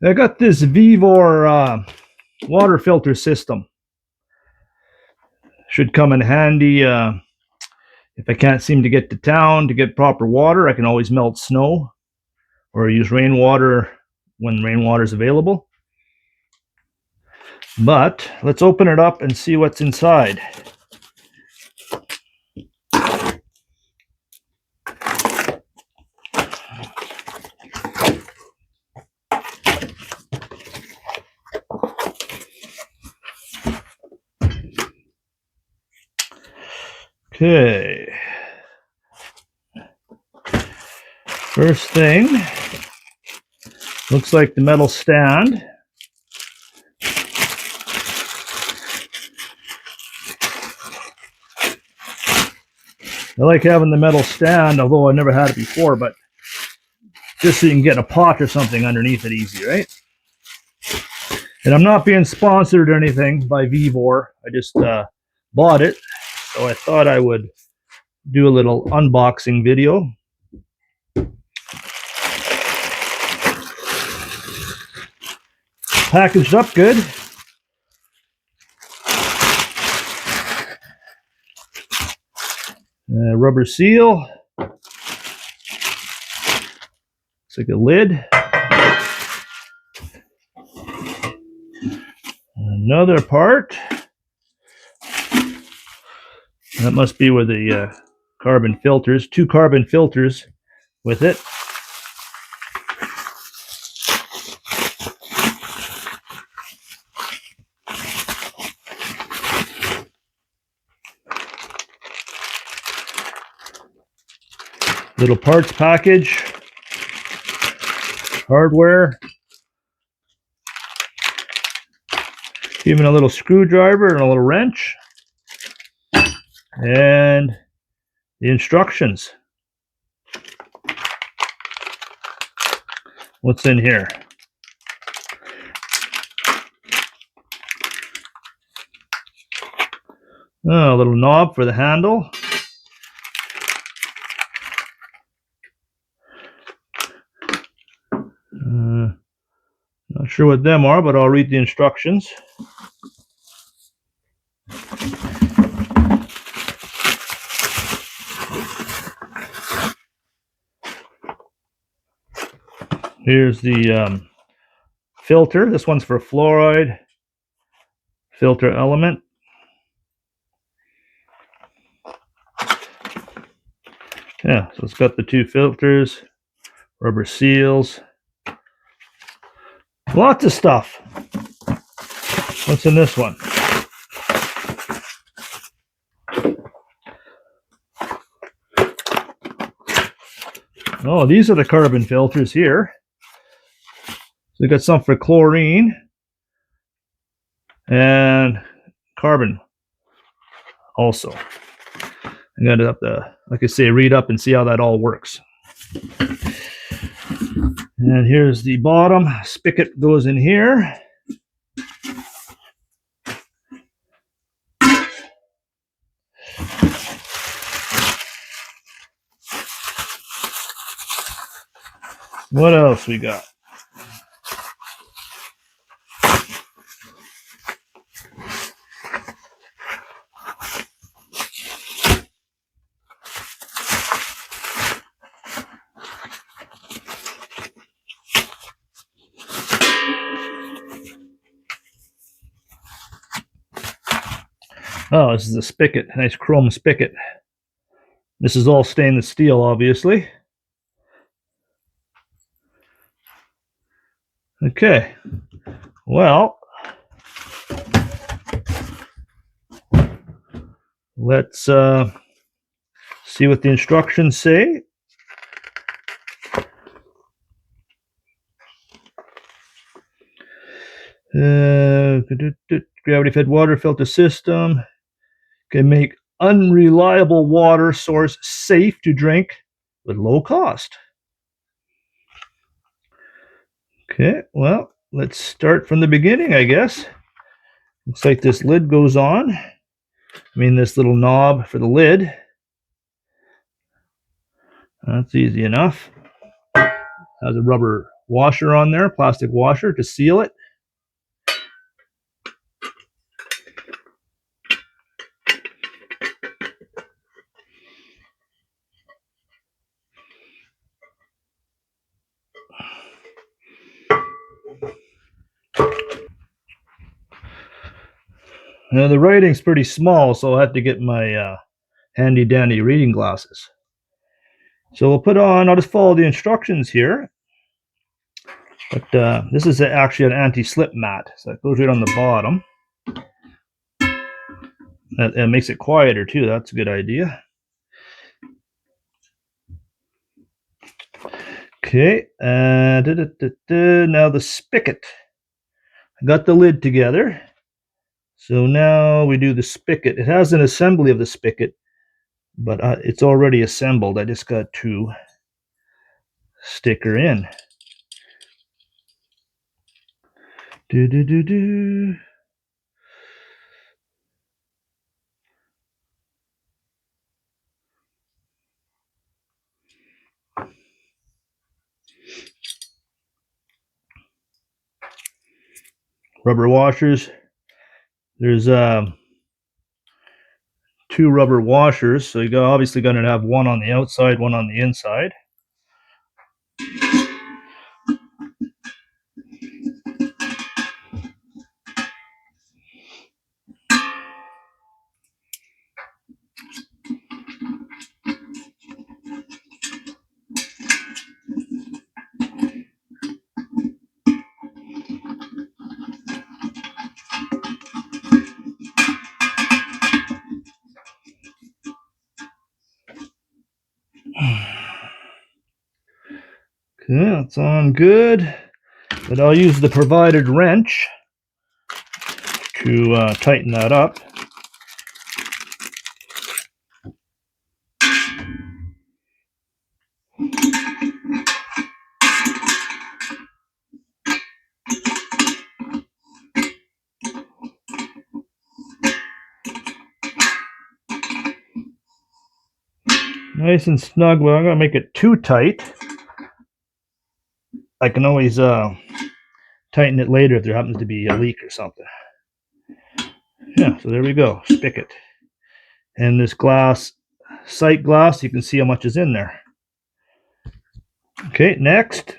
I got this Vevor water filter system. Should come in handy if I can't seem to get to town to get proper water. I can always melt snow or use rainwater when rainwater is available. But let's open it up and see what's inside. Okay. First thing, looks like the metal stand. I like having the metal stand, although I've never had it before, but just so you can get a pot or something underneath it easy, right? And I'm not being sponsored or anything by Vevor. I just bought it, so I thought I would do a little unboxing video. Packaged up good. Rubber seal. It's like a lid. Another part. That must be where the carbon filters. 2 carbon filters with it. Little parts package, hardware, even a little screwdriver and a little wrench, and the instructions. What's in here? Oh, a little knob for the handle. Not sure what them are, but I'll read the instructions. Here's the filter. This one's for fluoride filter element. Yeah, so it's got the 2 filters, rubber seals, lots of stuff. What's in this one? Oh, these are the carbon filters here. So we got some for chlorine and carbon also. I'm going to have to, like I say, read up and see how that all works. And here's the bottom. Spigot goes in here. What else we got? Oh, this is a spigot, a nice chrome spigot. This is all stainless steel, obviously. Okay, well, let's see what the instructions say. Gravity-fed water filter system can make unreliable water source safe to drink with low cost. Okay, well, let's start from the beginning, I guess. Looks like this lid goes on. I mean, this little knob for the lid. That's easy enough. Has a rubber washer on there, plastic washer to seal it. Now the writing's pretty small, so I have to get my handy dandy reading glasses. So we'll put on, I'll just follow the instructions here. But this is actually an anti-slip mat, so it goes right on the bottom. That makes it quieter too, that's a good idea. Okay, now the spigot. I got the lid together. So now we do the spigot. It has an assembly of the spigot, but it's already assembled. I just got to stick her in. Do. Rubber washers. There's 2 rubber washers, so you obviously going to have one on the outside, one on the inside. Okay, that's on good. But I'll use the provided wrench to tighten that up. Nice and snug. Well, I'm going to make it too tight. I can always tighten it later if there happens to be a leak or something. Yeah, so there we go, spigot. And this glass, sight glass, you can see how much is in there. Okay, next.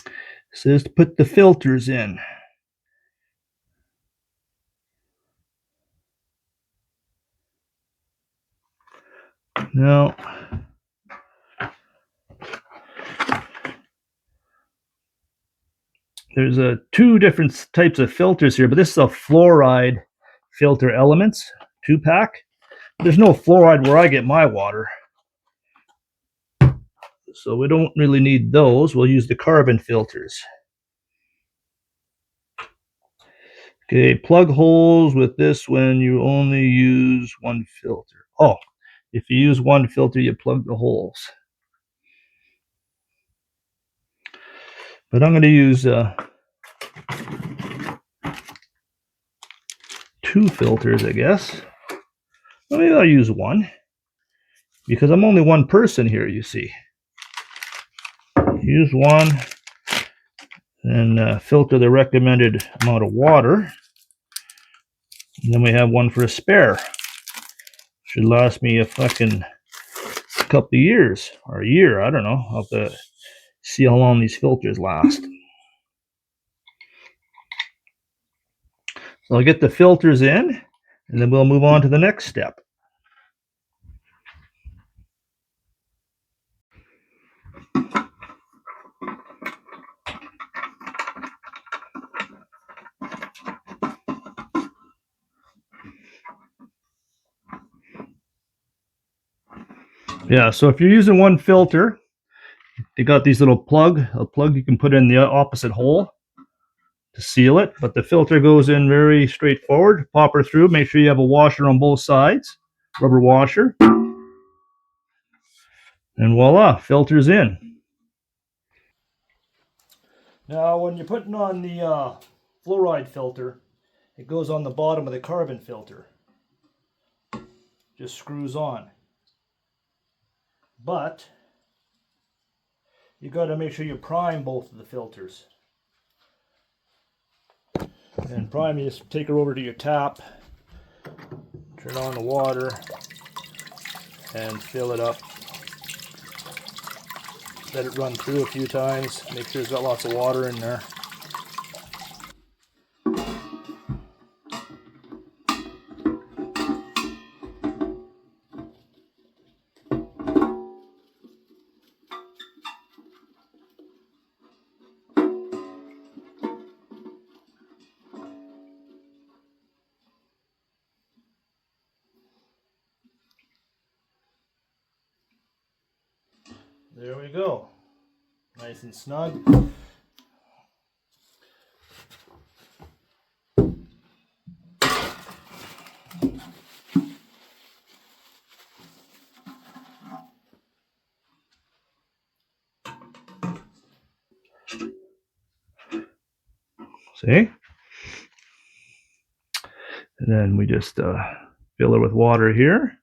It says to put the filters in. Now, there's 2 different types of filters here, but this is a fluoride filter elements 2-pack. There's no fluoride where I get my water, so we don't really need those. We'll use the carbon filters. Okay, plug holes with this when you only use 1 filter. Oh, if you use 1 filter, you plug the holes. But I'm going to use 2 filters, I guess. Well, maybe I'll use 1, because I'm only 1 person here, you see. Use 1 and filter the recommended amount of water. And then we have 1 for a spare. Should last me a fucking couple of years, or a year, I don't know. I'll have to see how long these filters last. So I'll get the filters in, and then we'll move on to the next step. Yeah, so if you're using 1 filter, they got these little a plug you can put in the opposite hole to seal it, but the filter goes in very straightforward. Pop her through, make sure you have a washer on both sides, rubber washer, and voila, filter's in. Now when you're putting on the fluoride filter, it goes on the bottom of the carbon filter. Just screws on. But you got to make sure you prime both of the filters. And prime, you just take her over to your tap, turn on the water, and fill it up. Let it run through a few times, make sure it's got lots of water in there. There we go. Nice and snug. See? And then we just fill it with water here.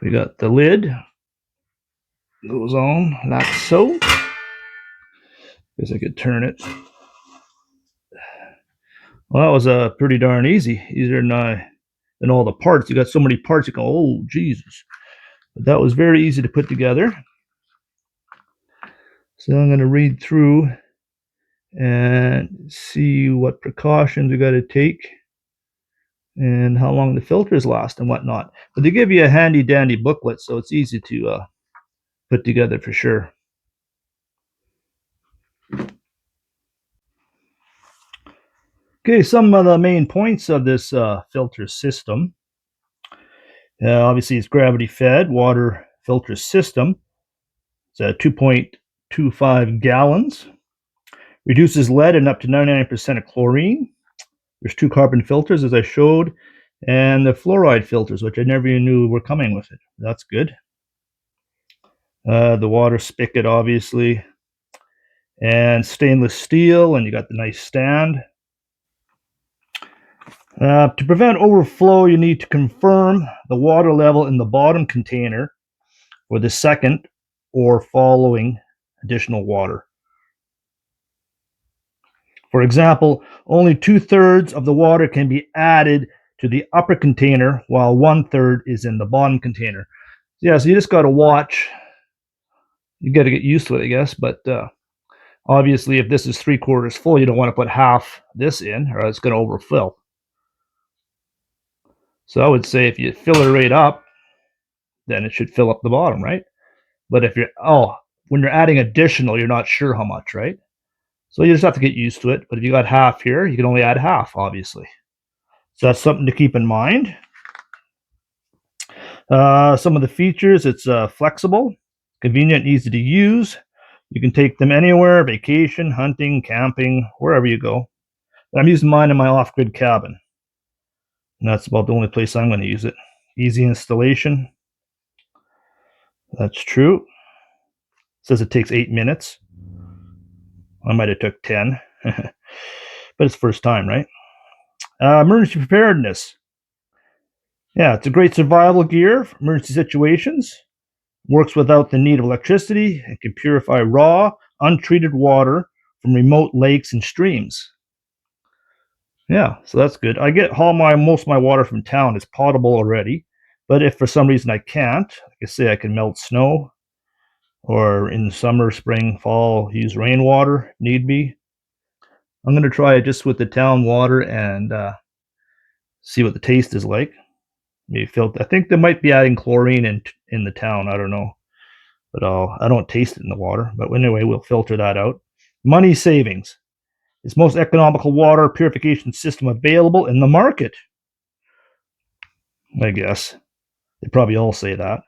We got the lid. Goes on like so. Guess I could turn it. Well, that was pretty darn easy. Easier than all the parts. You got so many parts, you go, oh, Jesus. But that was very easy to put together. So I'm going to read through and see what precautions we got to take and how long the filters last and whatnot. But they give you a handy dandy booklet, so it's easy to put together for sure. Okay, some of the main points of this filter system. Obviously, it's gravity fed water filter system. It's 2.25 gallons. Reduces lead and up to 99% of chlorine. There's 2 carbon filters, as I showed, and the fluoride filters, which I never even knew were coming with it. That's good. The water spigot, obviously, and stainless steel, and you got the nice stand. To prevent overflow, you need to confirm the water level in the bottom container for the second or following additional water. For example, only 2/3 of the water can be added to the upper container while 1/3 is in the bottom container. Yeah, so you just got to watch. You got to get used to it, I guess. But obviously, if this is 3/4 full, you don't want to put half this in, or it's going to overfill. So I would say if you fill it right up, then it should fill up the bottom, right? But if when you're adding additional, you're not sure how much, right? So you just have to get used to it. But if you got half here, you can only add half, obviously. So that's something to keep in mind. Some of the features, it's flexible, convenient, easy to use. You can take them anywhere, vacation, hunting, camping, wherever you go. But I'm using mine in my off-grid cabin. And that's about the only place I'm going to use it. Easy installation. That's true. It says it takes 8 minutes. I might have took 10. But it's first time, right? Emergency preparedness. Yeah, it's a great survival gear for emergency situations. Works without the need of electricity and can purify raw, untreated water from remote lakes and streams. Yeah, so that's good. I get most of my water from town. It's potable already. But if for some reason I can't, like I say, I can melt snow, or in summer, spring, fall, use rainwater, need be. I'm going to try it just with the town water and see what the taste is like. Maybe filter. I think they might be adding chlorine in the town. I don't know. But I don't taste it in the water. But anyway, we'll filter that out. Money savings. It's most economical water purification system available in the market. I guess. They probably all say that.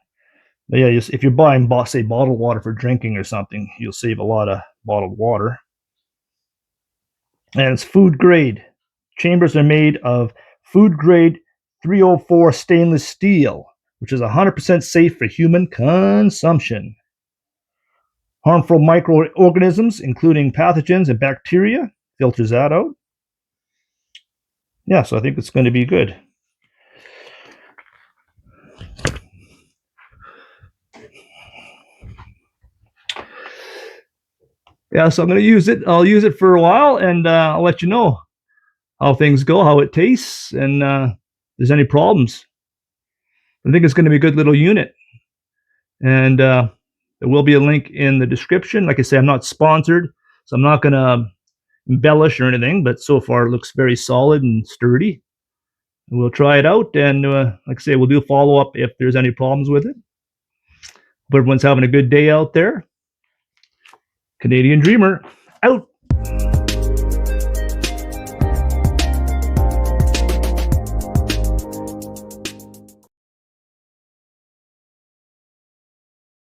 But yeah, if you're buying, say, bottled water for drinking or something, you'll save a lot of bottled water. And it's food grade. Chambers are made of food grade 304 stainless steel, which is 100% safe for human consumption. Harmful microorganisms, including pathogens and bacteria, filters that out. Yeah, so I think it's going to be good. Yeah, so I'm going to use it. I'll use it for a while, and I'll let you know how things go, how it tastes, and if there's any problems. I think it's going to be a good little unit. And there will be a link in the description. Like I say, I'm not sponsored, so I'm not going to embellish or anything, but so far it looks very solid and sturdy. We'll try it out, and like I say, we'll do a follow-up if there's any problems with it. But everyone's having a good day out there. Canadian Dreamer, out.